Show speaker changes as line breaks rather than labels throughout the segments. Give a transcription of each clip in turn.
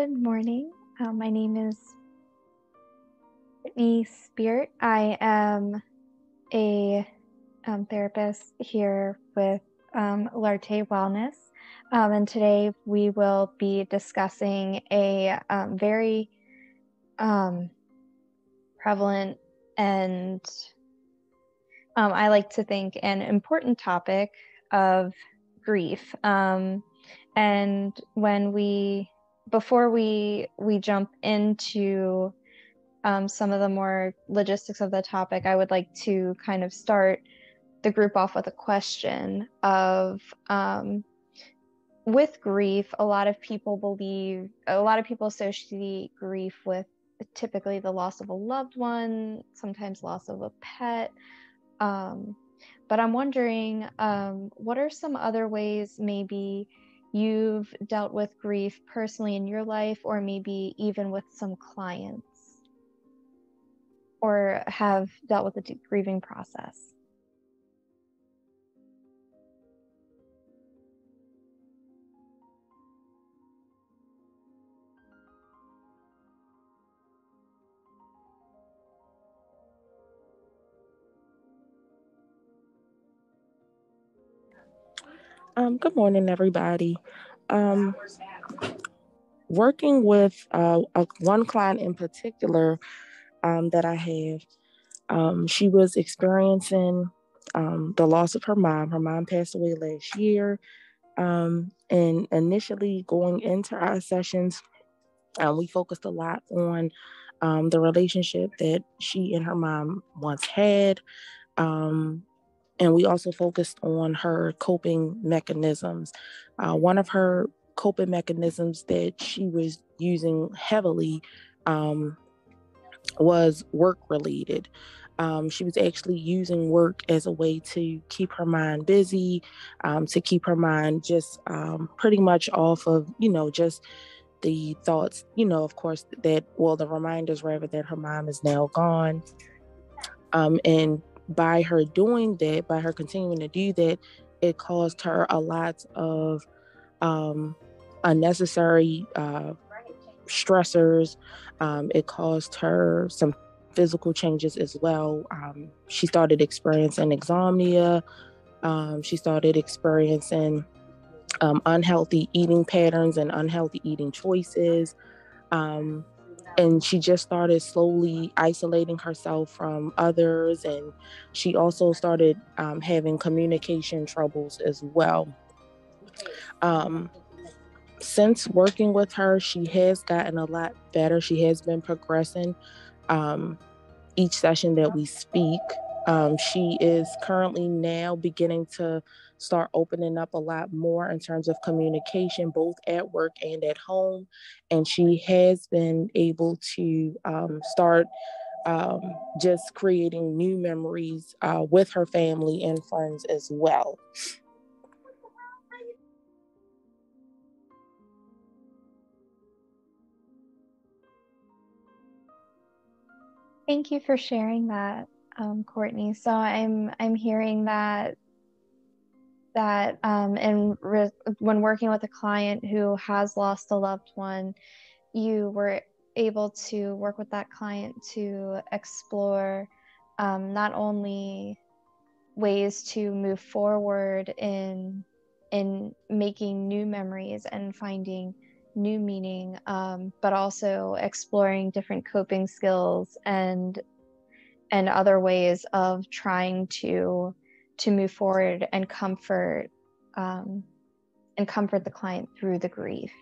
Good morning. My name is Brittany Speart. I am a therapist here with L'Arte Wellness. And today we will be discussing a very prevalent and I like to think an important topic of grief. And before we jump into some of the more logistics of the topic, I would like to kind of start the group off with a question of with grief, a lot of people associate grief with typically the loss of a loved one, sometimes loss of a pet. But I'm wondering, what are some other ways maybe you've dealt with grief personally in your life, or maybe even with some clients, or have dealt with the grieving process?
Good morning, everybody. Working with one client in particular that I have, she was experiencing the loss of her mom. Her mom passed away last year. And initially going into our sessions, we focused a lot on the relationship that she and her mom once had. And we also focused on her coping mechanisms. One of her coping mechanisms that she was using heavily was work related. She was actually using work as a way to keep her mind busy, to keep her mind just pretty much off of, just the thoughts, of course, the reminders rather that her mom is now gone. And by her doing that, by her continuing to do that, it caused her a lot of unnecessary stressors. It caused her some physical changes as well. She started experiencing insomnia. She started experiencing unhealthy eating patterns and unhealthy eating choices. And she just started slowly isolating herself from others. And she also started having communication troubles as well. Since working with her, she has gotten a lot better. She has been progressing each session that we speak. She is currently now beginning to start opening up a lot more in terms of communication, both at work and at home. And she has been able to start just creating new memories with her family and friends as well.
Thank you for sharing that, Courtney. So I'm hearing that when working with a client who has lost a loved one, you were able to work with that client to explore not only ways to move forward in making new memories and finding new meaning, but also exploring different coping skills and other ways of trying to move forward and comfort the client through the grief.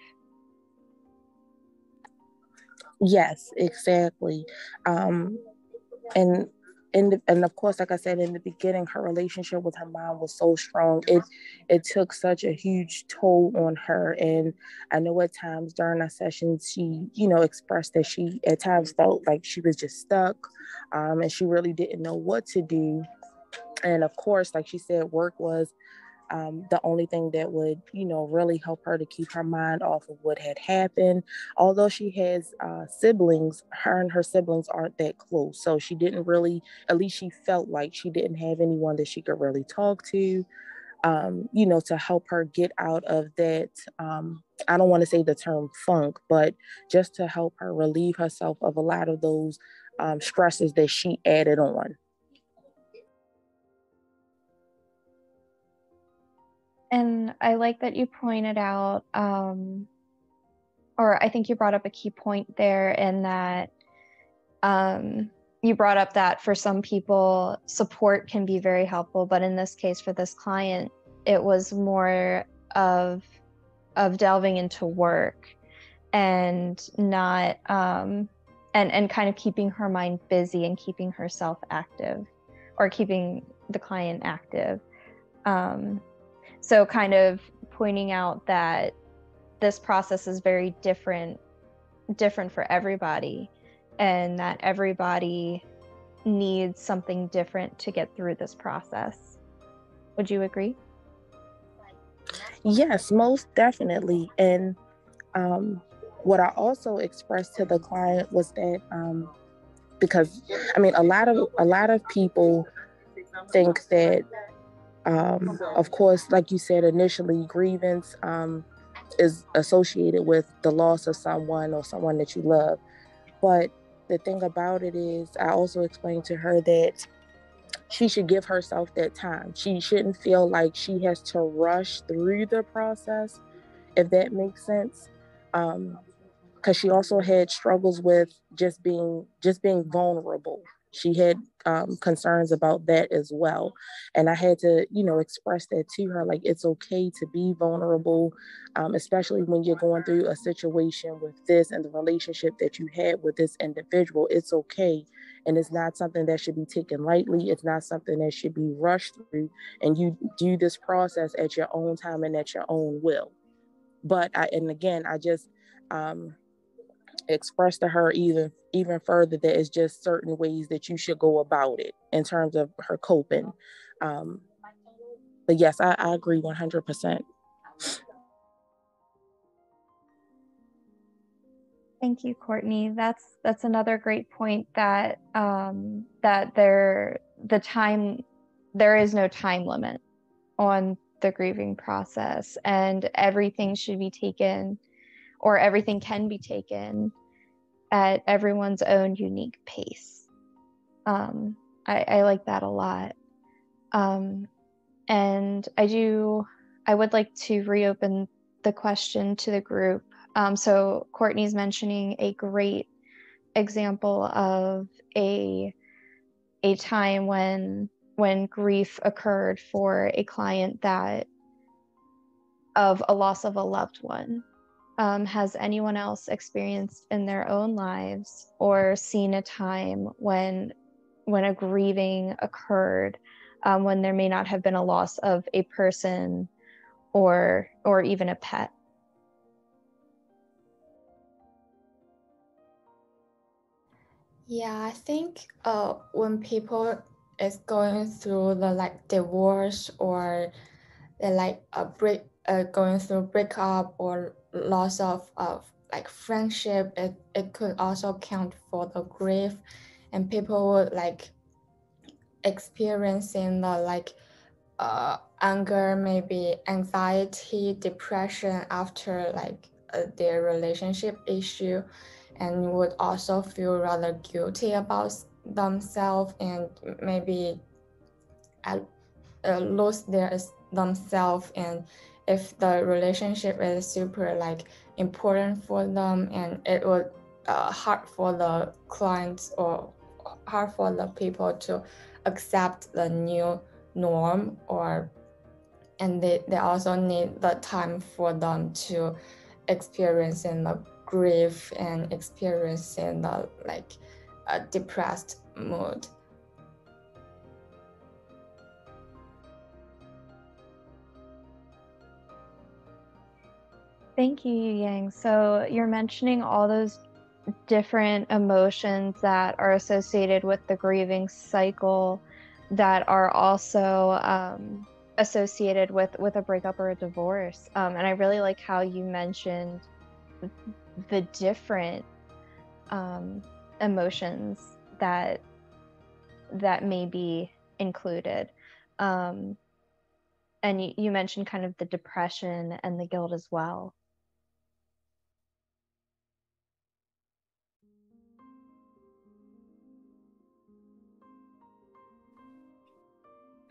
Yes, exactly. And of course, like I said in the beginning, her relationship with her mom was so strong. It took such a huge toll on her. And I know at times during our sessions, she, expressed that she at times felt like she was just stuck, and she really didn't know what to do. And of course, like she said, work was the only thing that would, really help her to keep her mind off of what had happened. Although she has siblings, her and her siblings aren't that close. So she didn't really, at least she felt like she didn't have anyone that she could really talk to, to help her get out of that I don't want to say the term funk, but just to help her relieve herself of a lot of those stresses that she added on.
And I like that you pointed out, or I think you brought up a key point there, in that you brought up that for some people, support can be very helpful, but in this case, for this client, it was more of delving into work and not and kind of keeping her mind busy and keeping herself active, or keeping the client active. So kind of pointing out that this process is very different for everybody, and that everybody needs something different to get through this process. Would you agree?
Yes, most definitely. And what I also expressed to the client was that because I mean, a lot of people think that, of course, like you said initially, grievance is associated with the loss of someone or someone that you love. But the thing about it is, I also explained to her that she should give herself that time. She shouldn't feel like she has to rush through the process, if that makes sense. Because she also had struggles with just being vulnerable. She had concerns about that as well, and I had to, express that to her. Like, it's okay to be vulnerable, especially when you're going through a situation with this and the relationship that you had with this individual. It's okay, and it's not something that should be taken lightly. It's not something that should be rushed through, and you do this process at your own time and at your own will. But I just express to her even further that it's just certain ways that you should go about it in terms of her coping. Um, but yes, I agree 100%.
Thank you, Courtney. That's another great point, that that there is no time limit on the grieving process, and everything should be taken, or everything can be taken at everyone's own unique pace. I like that a lot. And I would like to reopen the question to the group. So Courtney's mentioning a great example of a time when grief occurred for a client, that of a loss of a loved one. Has anyone else experienced in their own lives or seen a time when a grieving occurred, when there may not have been a loss of a person or even a pet?
Yeah, I think when people is going through the like divorce, or they like going through breakup or loss of like friendship, it could also count for the grief, and people would like experiencing the like anger, maybe anxiety, depression after like their relationship issue, and would also feel rather guilty about themselves, and maybe lose their themselves. And if the relationship is super like important for them, and it would hard for the clients or hard for the people to accept the new norm, or and they also need the time for them to experience in the grief and experience in the like a depressed mood.
Thank you, Yu Yang. So you're mentioning all those different emotions that are associated with the grieving cycle, that are also associated with a breakup or a divorce. And I really like how you mentioned the different emotions that may be included. And you mentioned kind of the depression and the guilt as well.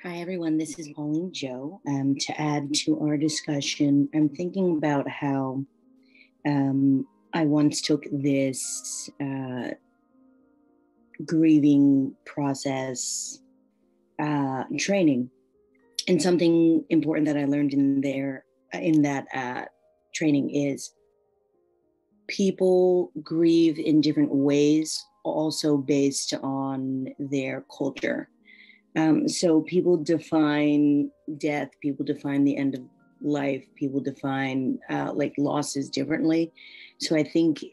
Hi, everyone. This is Pauline Joe. To add to our discussion, I'm thinking about how I once took this grieving process training, and something important that I learned in that training is people grieve in different ways, also based on their culture. So people define death, people define the end of life, people define like losses differently. So I think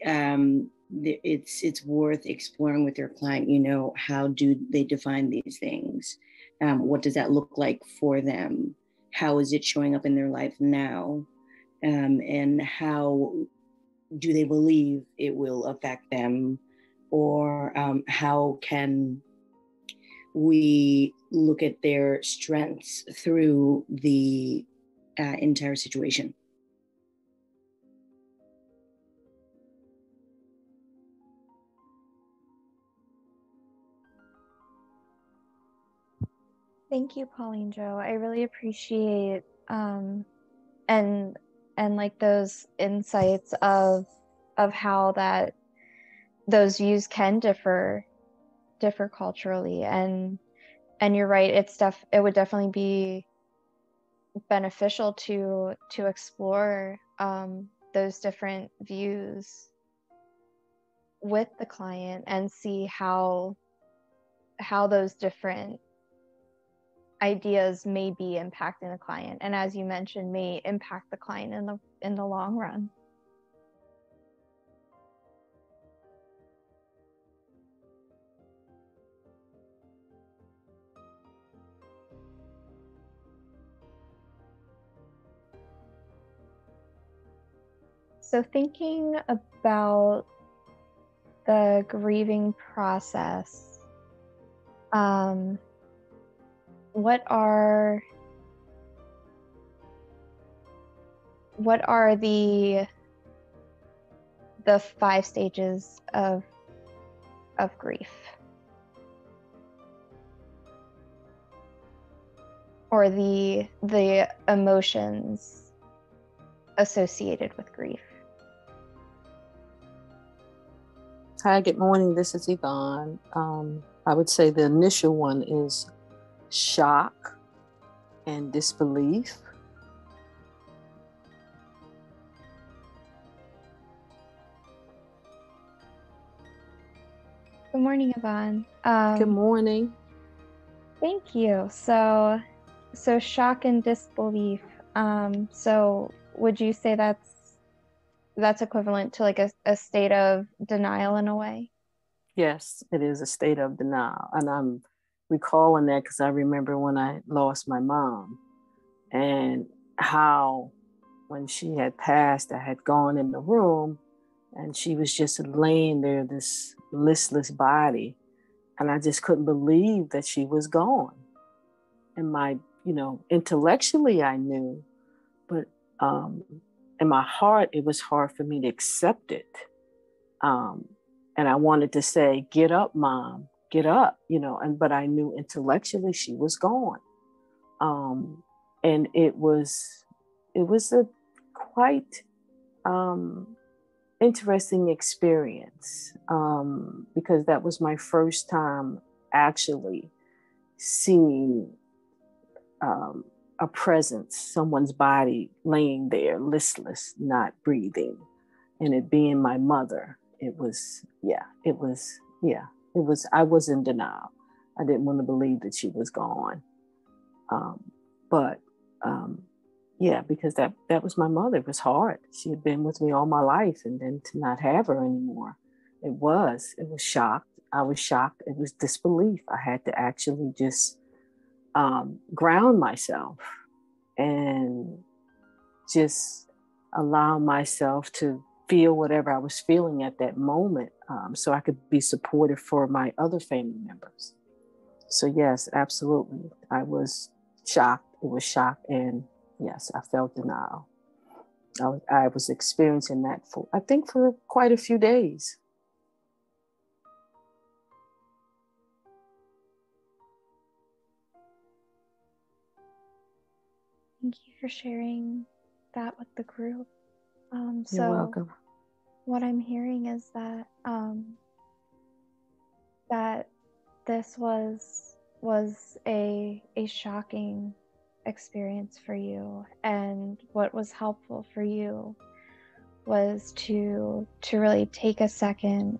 it's worth exploring with your client, you know, how do they define these things? What does that look like for them? How is it showing up in their life now? And how do they believe it will affect them? Or how can we look at their strengths through the entire situation?
Thank you, Pauline Joe. I really appreciate and like those insights of how that those views can differ culturally, and you're right, it would definitely be beneficial to explore those different views with the client and see how those different ideas may be impacting the client, and as you mentioned, may impact the client in the long run. So thinking about the grieving process, what are the 5 stages of grief, or the emotions associated with grief?
Hi, good morning. This is Yvonne. I would say the initial one is shock and disbelief.
Good morning, Yvonne.
Good morning.
Thank you. So shock and disbelief. So would you say that's equivalent to like a state of denial in a way?
Yes, it is a state of denial. And I'm recalling that because I remember when I lost my mom and how when she had passed, I had gone in the room and she was just laying there, this listless body. And I just couldn't believe that she was gone. And intellectually I knew, but in my heart, it was hard for me to accept it. And I wanted to say, get up, Mom, get up, but I knew intellectually she was gone. And it was a quite interesting experience because that was my first time actually seeing a presence, someone's body laying there, listless, not breathing, and it being my mother. I was in denial. I didn't want to believe that she was gone. Because that was my mother. It was hard. She had been with me all my life, and then to not have her anymore, it was shocked. I was shocked. It was disbelief. I had to actually just ground myself and just allow myself to feel whatever I was feeling at that moment, so I could be supportive for my other family members. So yes, absolutely. I was shocked. It was shock, and yes, I felt denial. I was experiencing that for quite a few days.
Thank you for sharing that with the group.
You're welcome.
What I'm hearing is that that this was a shocking experience for you, and what was helpful for you was to really take a second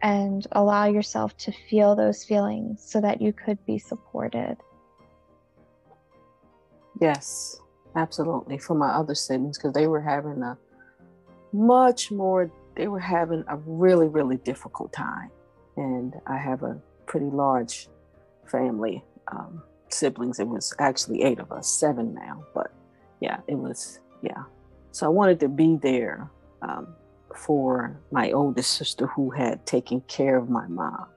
and allow yourself to feel those feelings so that you could be supported.
Yes, absolutely. For my other siblings, because they were having a really, really difficult time. And I have a pretty large family, siblings. It was actually 8 of us, 7 now, but yeah, it was, yeah. So I wanted to be there for my oldest sister who had taken care of my mom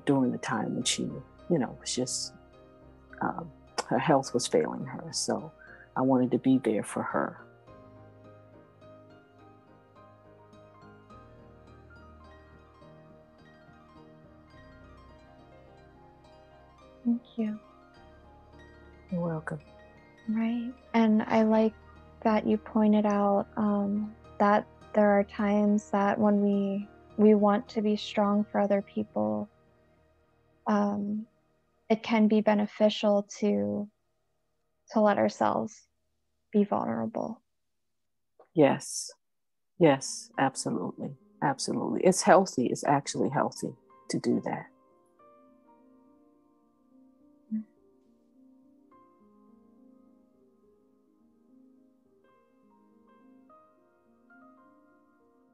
during the time when she, was just, her health was failing her. So I wanted to be there for her.
Thank you.
You're welcome.
Right. And I like that you pointed out that there are times that when we want to be strong for other people, it can be beneficial to let ourselves be vulnerable.
Yes, absolutely. Absolutely. It's healthy. It's actually healthy to do that.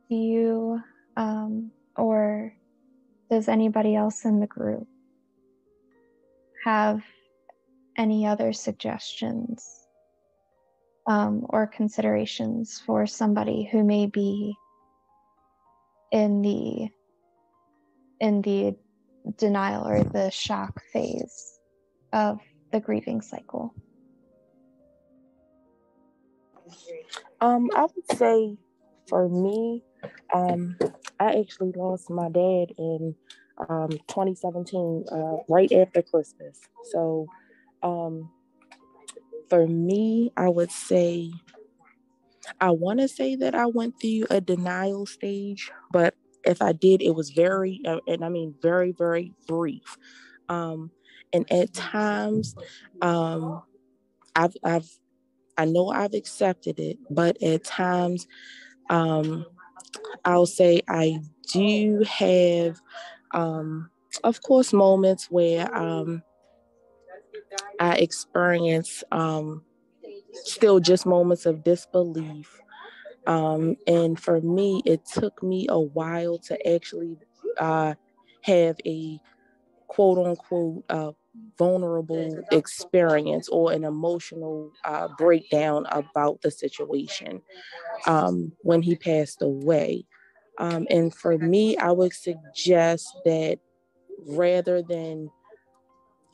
Do you, or does anybody else in the group have any other suggestions or considerations for somebody who may be in the denial or the shock phase of the grieving cycle?
I would say for me, I actually lost my dad in 2017, right after Christmas. So for me, I would say, I want to say that I went through a denial stage, but if I did, it was very, and I mean very, very brief. And at times, I know I've accepted it, but at times, I'll say I do have, of course, moments where I experience still just moments of disbelief. And for me, it took me a while to actually have a quote unquote vulnerable experience or an emotional breakdown about the situation when he passed away. And for me, I would suggest that rather than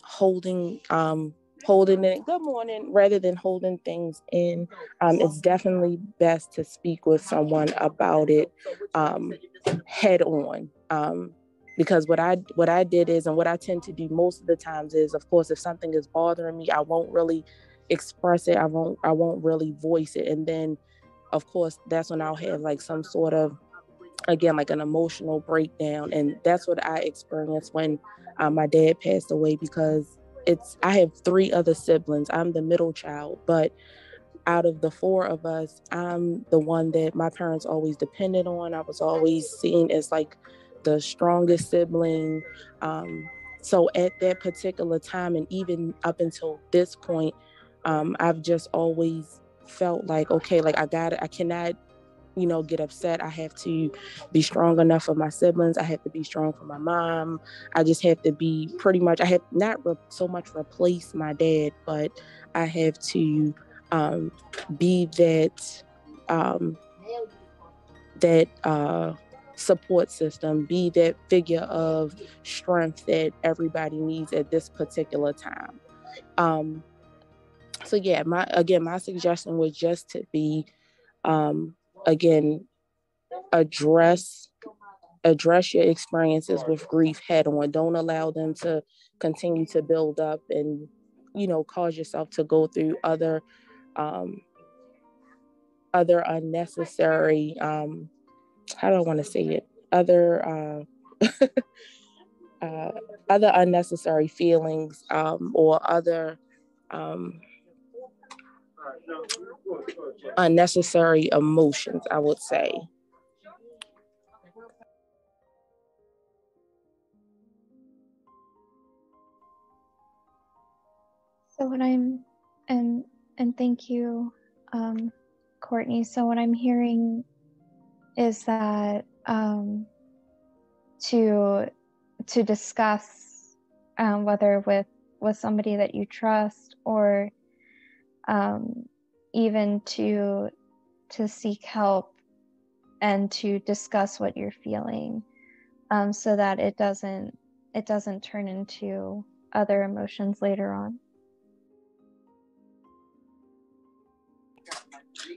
holding it, good morning, rather than holding things in, it's definitely best to speak with someone about it head on. Because what I did is, and what I tend to do most of the times is, of course, if something is bothering me, I won't really express it. I won't really voice it. And then, of course, that's when I'll have like some sort of, again, like an emotional breakdown. And that's what I experienced when my dad passed away, because I have 3 other siblings. I'm the middle child, but out of the 4 of us, I'm the one that my parents always depended on. I was always seen as like the strongest sibling. So at that particular time, and even up until this point, I've just always felt like, okay, like I cannot, get upset. I have to be strong enough for my siblings. I have to be strong for my mom. I just have to be pretty much, I have not so much replace my dad, but I have to be that support system, be that figure of strength that everybody needs at this particular time. So yeah, my suggestion was just to be, again, address your experiences with grief head on. Don't allow them to continue to build up and cause yourself to go through other unnecessary, how do I want to say it? Other other unnecessary feelings, or other unnecessary emotions, I would say.
So what I'm and thank you, Courtney. So what I'm hearing is that to discuss, whether with somebody that you trust, or even to seek help and to discuss what you're feeling, so that it doesn't turn into other emotions later on.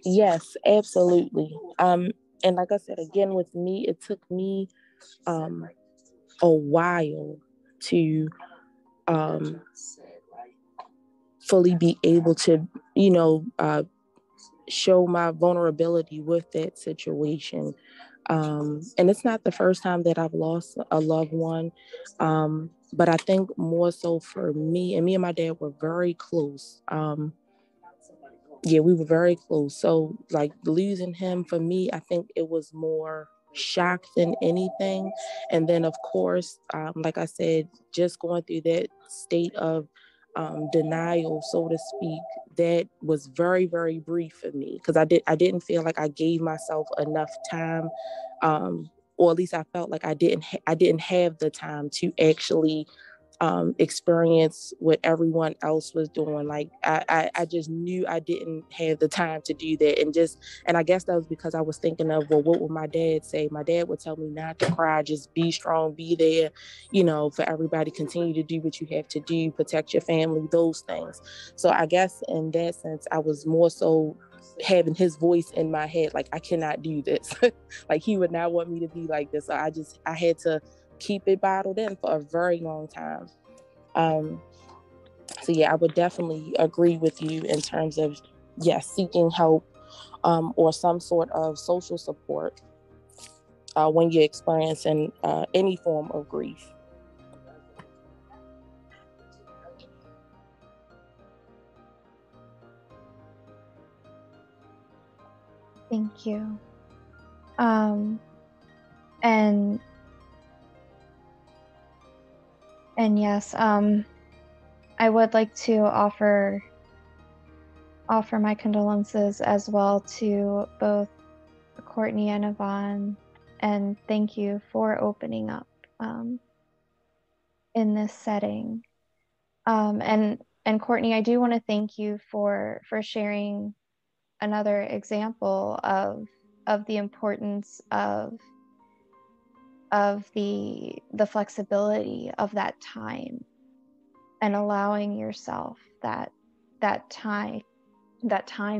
Yes, absolutely. And like I said, again, with me, it took me a while to fully be able to, show my vulnerability with that situation. And it's not the first time that I've lost a loved one. But I think more so for me, and my dad were very close. Yeah, we were very close. So like losing him, for me, I think it was more shock than anything. And then of course, like I said, just going through that state of denial, so to speak, that was very, very brief for me, because I didn't feel like I gave myself enough time, or at least I felt like I didn't have the time to actually experience what everyone else was doing. Like I just knew I didn't have the time to do that. And I guess that was because I was thinking of, well, what would my dad say? My dad would tell me not to cry, just be strong, be there, for everybody, continue to do what you have to do, protect your family, those things. So I guess in that sense, I was more so having his voice in my head, like, I cannot do this. Like, he would not want me to be like this. So I had to keep it bottled in for a very long time. So yeah, I would definitely agree with you in terms of, yes, seeking help, or some sort of social support when you're experiencing any form of grief.
Thank you. And yes, I would like to offer my condolences as well to both Courtney and Yvonne, and thank you for opening up in this setting. And Courtney, I do want to thank you for sharing another example of the importance of the flexibility of that time, and allowing yourself that time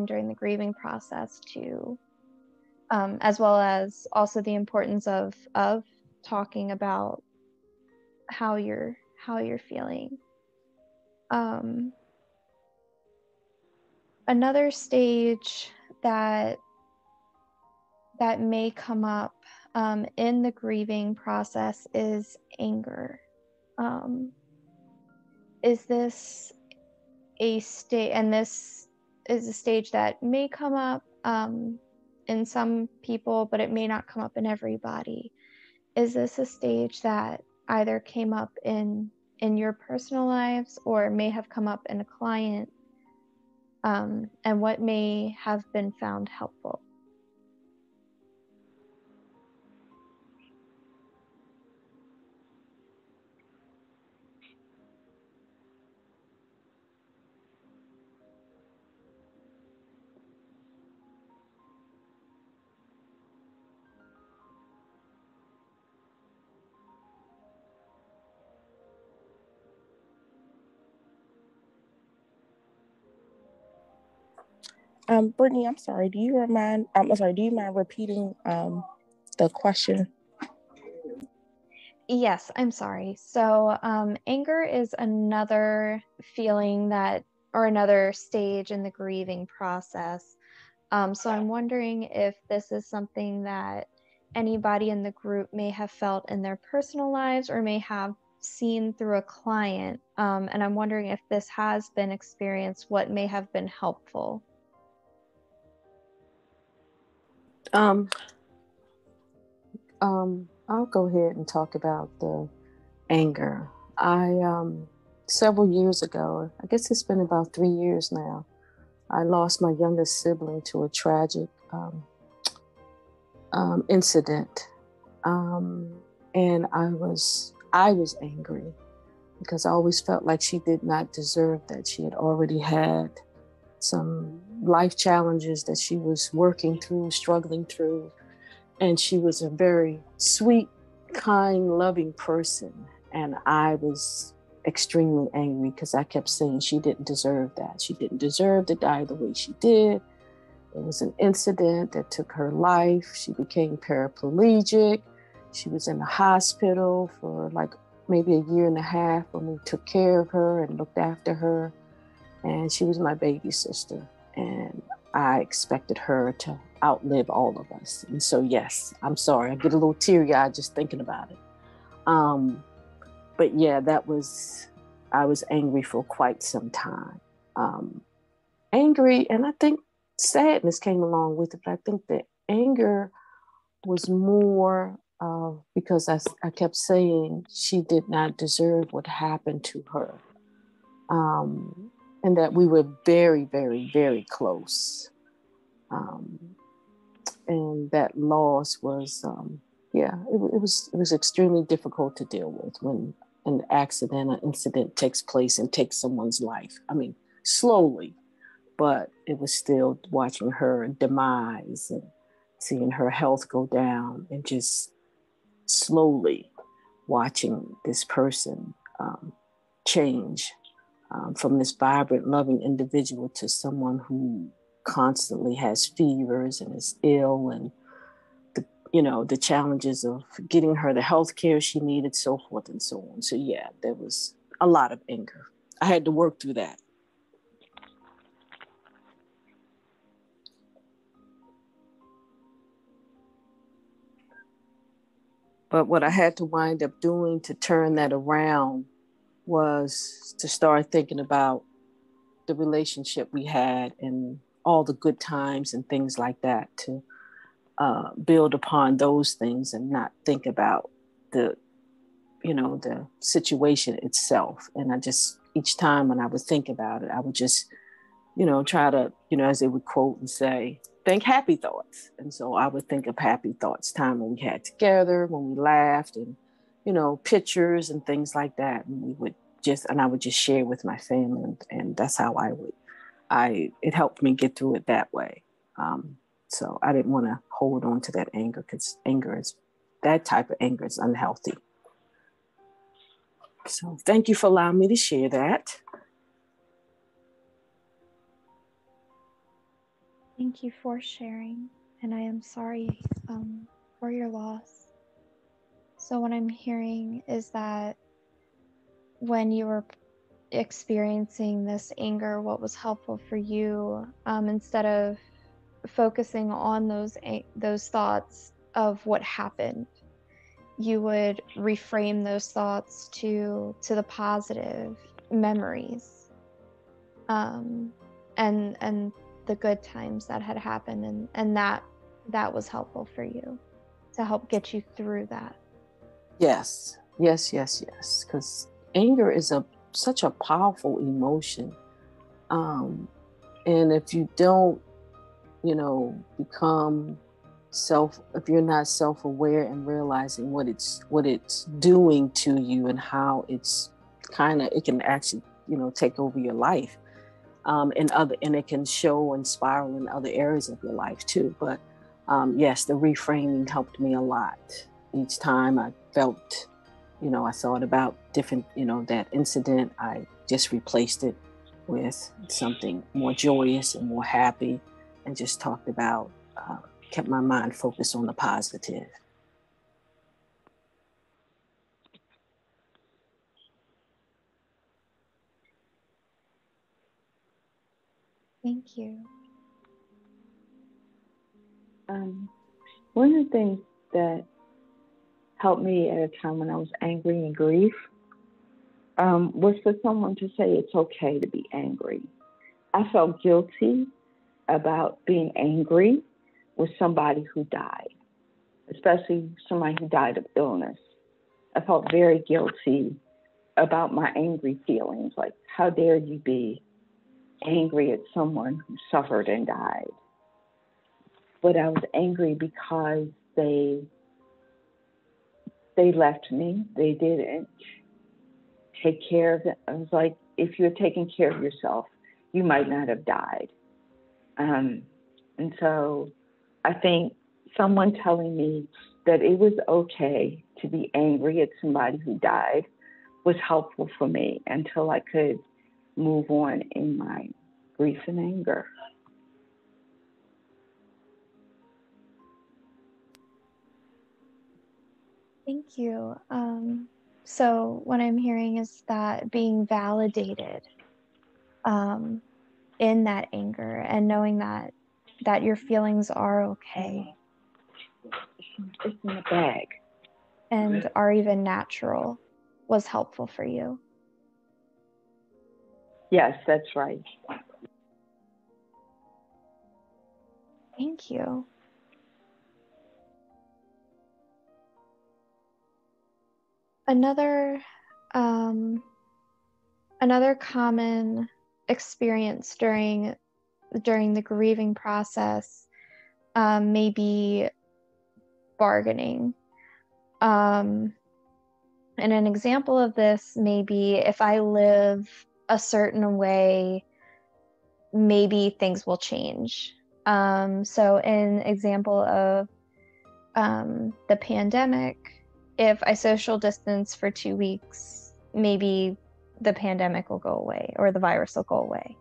during the grieving process to, as well as also the importance of talking about how you're feeling. Another stage that may come up in the grieving process is anger. Is this a stage, and this is a stage that may come up in some people, but it may not come up in everybody. Is this a stage that either came up in your personal lives, or may have come up in a client, and what may have been found helpful?
Brittany, I'm sorry. Do you mind repeating the question?
Yes, I'm sorry. So, anger is another feeling that, or another stage in the grieving process. So I'm wondering if this is something that anybody in the group may have felt in their personal lives or may have seen through a client. And I'm wondering if this has been experienced, what may have been helpful.
I'll go ahead and talk about the anger. Several years ago, I guess it's been about 3 years now, I lost my youngest sibling to a tragic incident. And I was angry because I always felt like she did not deserve that. She had already had some life challenges that she was working through, struggling through. And she was a very sweet, kind, loving person. And I was extremely angry because I kept saying she didn't deserve that. She didn't deserve to die the way she did. It was an incident that took her life. She became paraplegic. She was in the hospital for like maybe a year and a half when we took care of her and looked after her. And she was my baby sister. And I expected her to outlive all of us. And so, yes, I'm sorry. I get a little teary-eyed just thinking about it. But yeah, I was angry for quite some time. Angry, and I think sadness came along with it, but I think the anger was more because I kept saying she did not deserve what happened to her. And that we were very, very, very close. And that loss was, it was extremely difficult to deal with when an accident or incident takes place and takes someone's life. I mean, slowly, but it was still watching her demise and seeing her health go down and just slowly watching this person change from this vibrant, loving individual to someone who constantly has fevers and is ill, and the challenges of getting her the health care she needed, so forth and so on. So yeah, there was a lot of anger. I had to work through that. But what I had to wind up doing to turn that around was to start thinking about the relationship we had and all the good times and things like that, to build upon those things and not think about the situation itself. And I just, each time when I would think about it, I would just, try to, as they would quote and say, think happy thoughts. And so I would think of happy thoughts, time when we had together, when we laughed, and, pictures and things like that. And I would just share with my family. And that's how it helped me get through it that way. So I didn't want to hold on to that anger, because that type of anger is unhealthy. So thank you for allowing me to share that.
Thank you for sharing, and I am sorry for your loss. So what I'm hearing is that when you were experiencing this anger, what was helpful for you, instead of focusing on those thoughts of what happened, you would reframe those thoughts to the positive memories, and the good times that had happened, and that was helpful for you to help get you through that.
Yes. Because anger is such a powerful emotion. And if you don't, become if you're not self-aware and realizing what it's doing to you and how it can actually, take over your life. And it can show and spiral in other areas of your life too. But yes, the reframing helped me a lot. Each time I felt, I thought about different, that incident, I just replaced it with something more joyous and more happy, and just talked about, kept my mind focused on the positive.
Thank you.
One of the things that helped me at a time when I was angry and grief was for someone to say it's okay to be angry. I felt guilty about being angry with somebody who died, especially somebody who died of illness. I felt very guilty about my angry feelings, like how dare you be angry at someone who suffered and died. But I was angry because they left me. They didn't take care of it. I was like, if you're taking care of yourself, you might not have died. And so I think someone telling me that it was okay to be angry at somebody who died was helpful for me until I could move on in my grief and anger.
Thank you. So what I'm hearing is that being validated in that anger and knowing that your feelings are okay.
It's in the bag.
And are even natural was helpful for you.
Yes, that's right.
Thank you. Another common experience during the grieving process may be bargaining. And an example of this may be if I live a certain way, maybe things will change. So in example of the pandemic, if I social distance for 2 weeks, maybe the pandemic will go away or the virus will go away.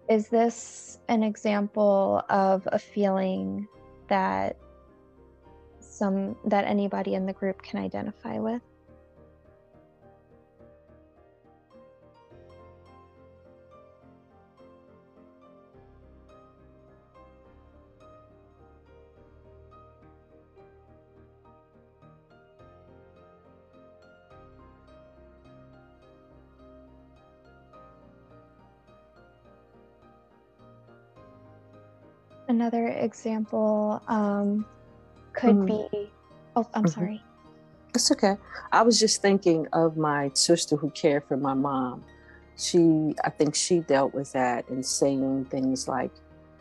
Is this an example of a feeling that anybody in the group can identify with? Another example could be, oh, I'm sorry.
It's okay. I was just thinking of my sister who cared for my mom. I think she dealt with that and saying things like,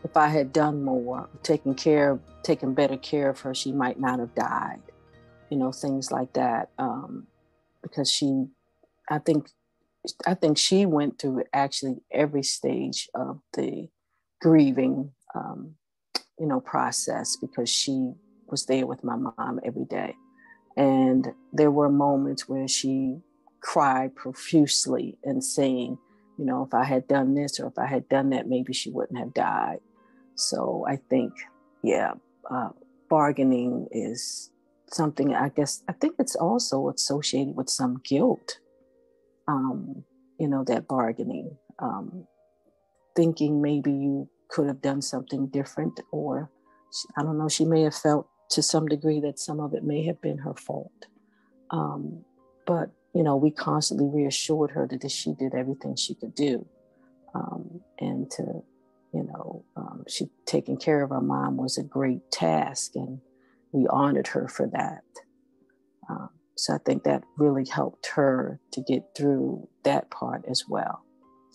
if I had done more, taken better care of her, she might not have died. Things like that. Because I think she went through actually every stage of the grieving, process, because she was there with my mom every day. And there were moments where she cried profusely and saying, if I had done this or if I had done that, maybe she wouldn't have died. So I think, bargaining is something, I think it's also associated with some guilt, that bargaining, thinking maybe you could have done something different, or I don't know, she may have felt to some degree that some of it may have been her fault. But, we constantly reassured her that she did everything she could do. And to, she taking care of her mom was a great task, and we honored her for that. So I think that really helped her to get through that part as well.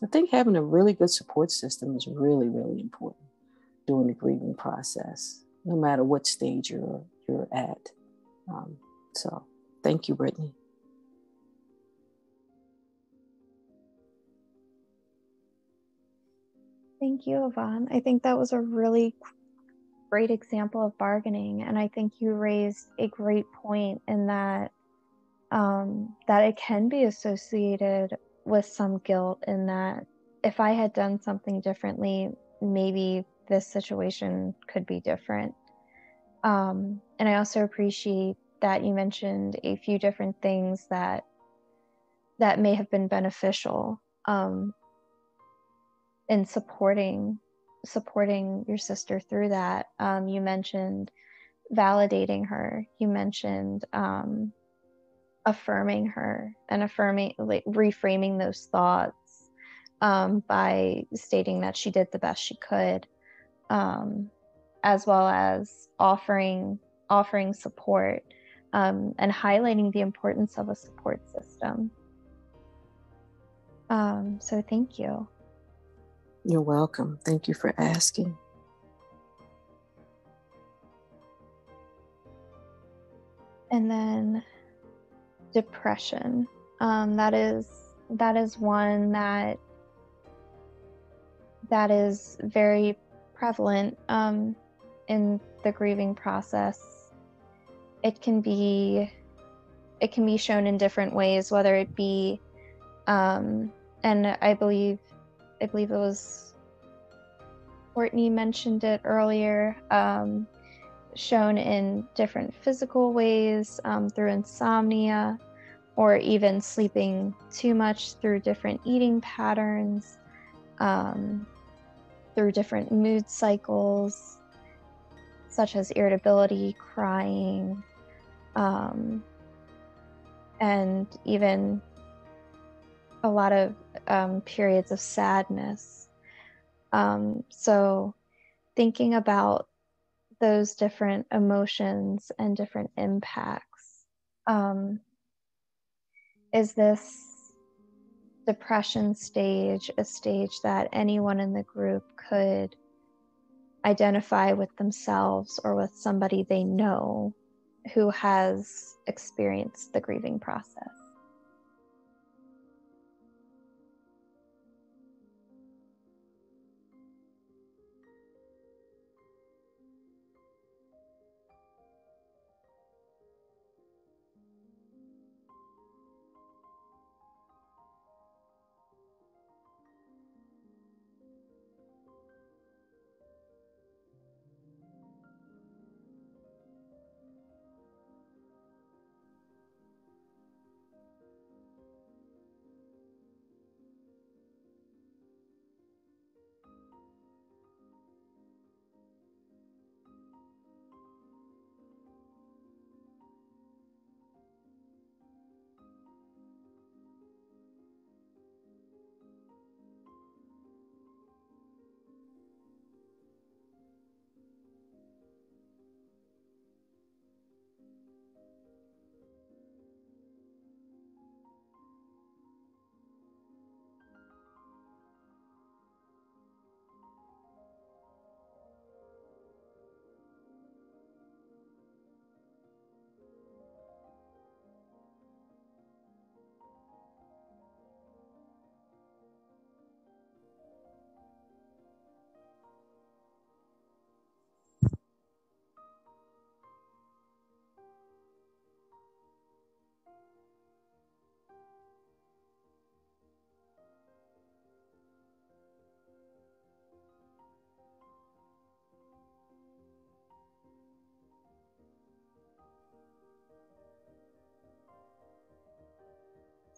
I think having a really good support system is really, really important during the grieving process, no matter what stage you're at. So thank you, Brittany.
Thank you, Yvonne. I think that was a really great example of bargaining. And I think you raised a great point in that it can be associated with some guilt, in that if I had done something differently, maybe this situation could be different. And I also appreciate that you mentioned a few different things that that may have been beneficial in supporting your sister through that. You mentioned validating her. You mentioned affirming her and reframing those thoughts by stating that she did the best she could, as well as offering support and highlighting the importance of a support system. So thank you.
You're welcome. Thank you for asking.
And then depression. That is one that is very prevalent in the grieving process. It can be shown in different ways, whether it be and I believe it was Courtney mentioned it earlier, shown in different physical ways, through insomnia, or even sleeping too much, through different eating patterns, through different mood cycles, such as irritability, crying, and even a lot of periods of sadness. So thinking about those different emotions and different impacts, is this depression stage a stage that anyone in the group could identify with themselves or with somebody they know who has experienced the grieving process?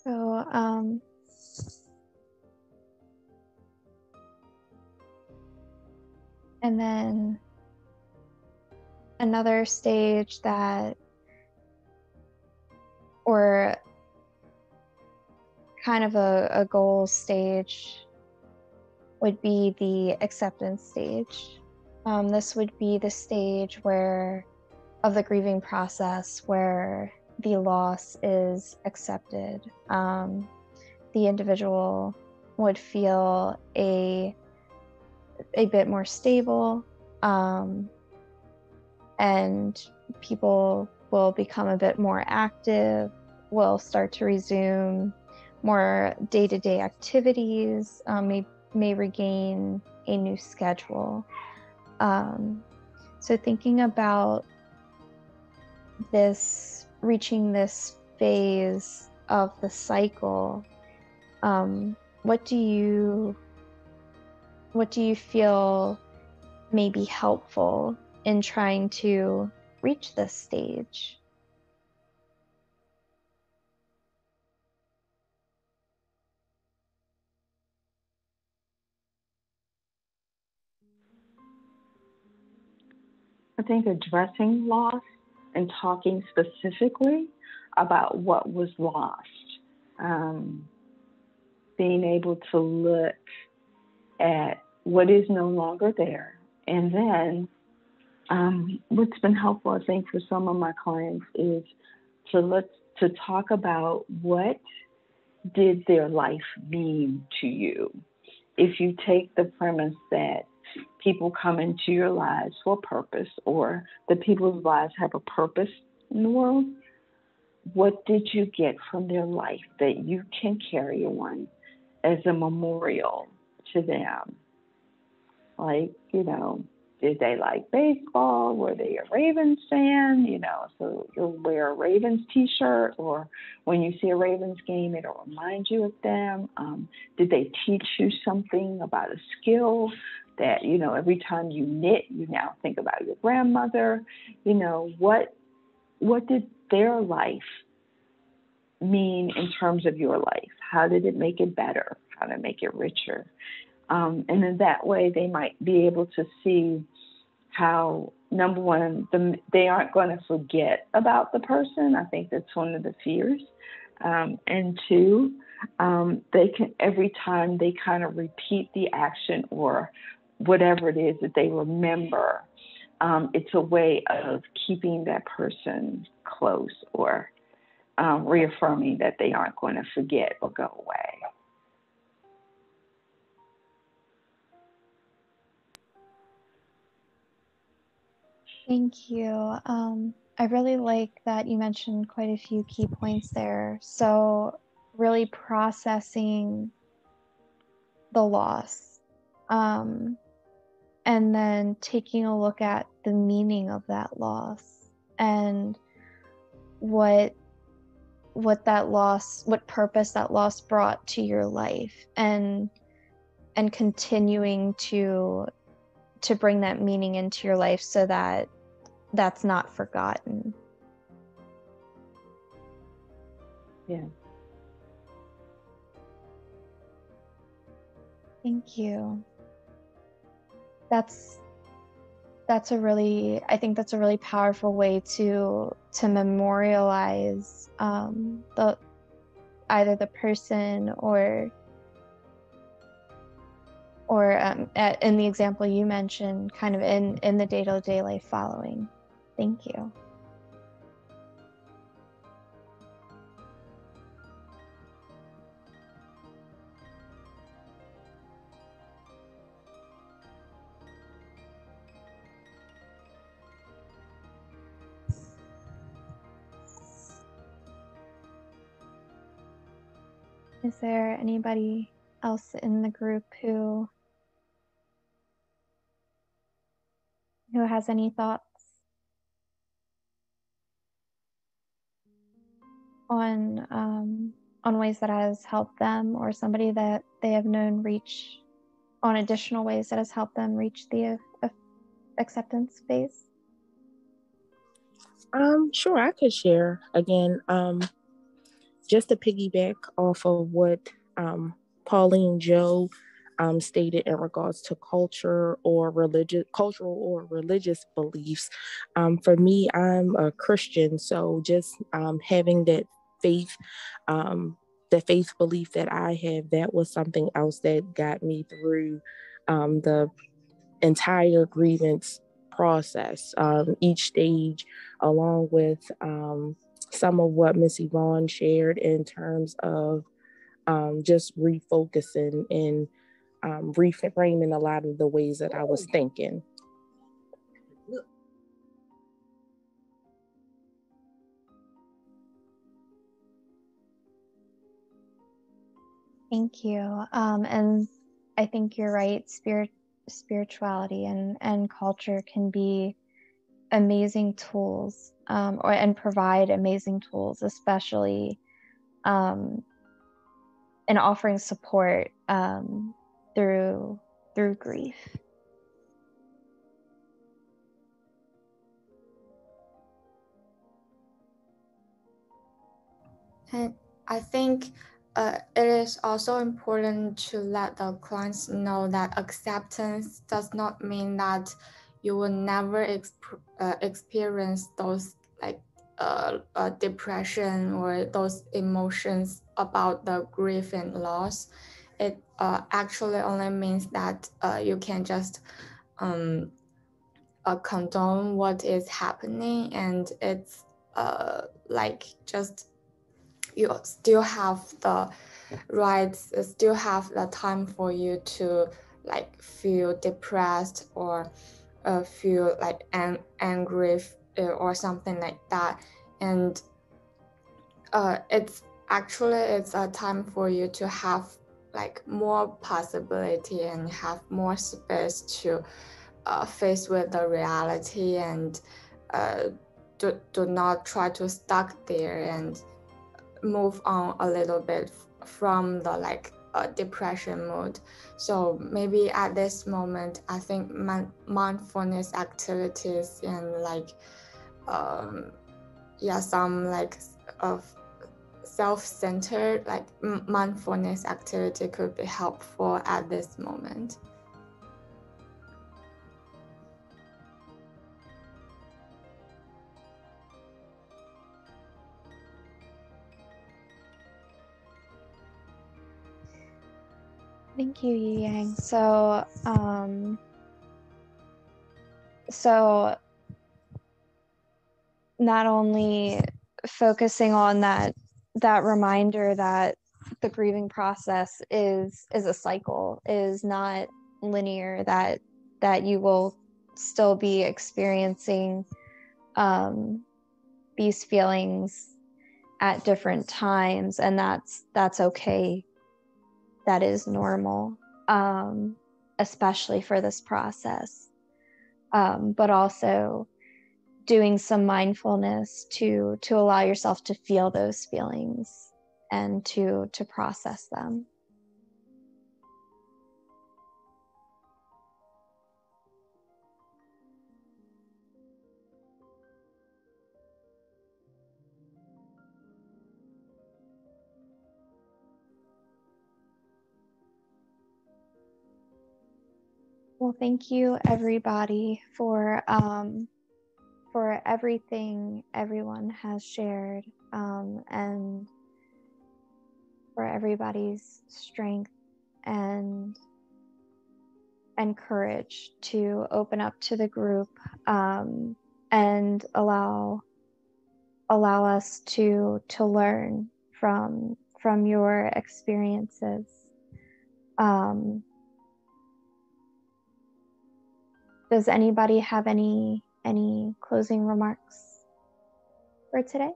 So, and then another stage that, or kind of a goal stage, would be the acceptance stage. This would be the stage of the grieving process where the loss is accepted. The individual would feel a bit more stable, and people will become a bit more active, will start to resume more day-to-day activities, may regain a new schedule. So thinking about reaching this phase of the cycle, what do you feel may be helpful in trying to reach this stage?
I think addressing loss and talking specifically about what was lost, being able to look at what is no longer there. And then what's been helpful, I think, for some of my clients is to talk about what did their life mean to you. If you take the premise that people come into your lives for a purpose, or that people's lives have a purpose in the world, what did you get from their life that you can carry on as a memorial to them? Like, did they like baseball? Were they a Ravens fan? So you'll wear a Ravens t-shirt, or when you see a Ravens game, it'll remind you of them. Did they teach you something about a skill that, every time you knit, you now think about your grandmother? What did their life mean in terms of your life? How did it make it better? How did it make it richer? And in that way, they might be able to see how, number one, they aren't going to forget about the person. I think that's one of the fears. And two, they can, every time they kind of repeat the action or whatever it is that they remember, it's a way of keeping that person close, or reaffirming that they aren't going to forget or go away.
Thank you. I really like that you mentioned quite a few key points there. So really processing the loss, and then taking a look at the meaning of that loss, and what purpose that loss brought to your life, and continuing to bring that meaning into your life so that that's not forgotten.
Yeah.
Thank you. I think that's a really powerful way to memorialize either the person or in the example you mentioned, kind of in the day-to-day life following. Thank you. Is there anybody else in the group who has any thoughts on ways that has helped them, or somebody that they have known reach on additional ways that has helped them reach the acceptance phase?
Sure, I could share again. Just to piggyback off of what Pauline Joe stated in regards to cultural or religious beliefs. For me, I'm a Christian, so just having that faith, the faith belief that I have, that was something else that got me through the entire grievance process, each stage, along with some of what Miss Yvonne shared in terms of just refocusing and reframing a lot of the ways that I was thinking.
Thank you. And I think you're right. Spirituality and culture can be amazing tools, and provide amazing tools, especially in offering support through grief.
And I think it is also important to let the clients know that acceptance does not mean that you will never experience those like depression or those emotions about the grief and loss. It actually only means that you can just condone what is happening, and it's like just you still have the rights, still have the time for you to like feel depressed or feel like angry or something like that. And it's a time for you to have like more possibility and have more space to face with the reality, and do not try to stuck there, and move on a little bit from the like depression mood. So maybe at this moment, I think mindfulness activities and like some like of self-centered like mindfulness activity could be helpful at this moment.
Thank you, Yi Yang. So not only focusing on that reminder that the grieving process is a cycle, is not linear, that you will still be experiencing these feelings at different times, and that's okay. That is normal, especially for this process. But also doing some mindfulness to allow yourself to feel those feelings and to process them. Well, thank you everybody for everything everyone has shared, and for everybody's strength and courage to open up to the group, and allow us to learn from your experiences. Does anybody have any closing remarks for today?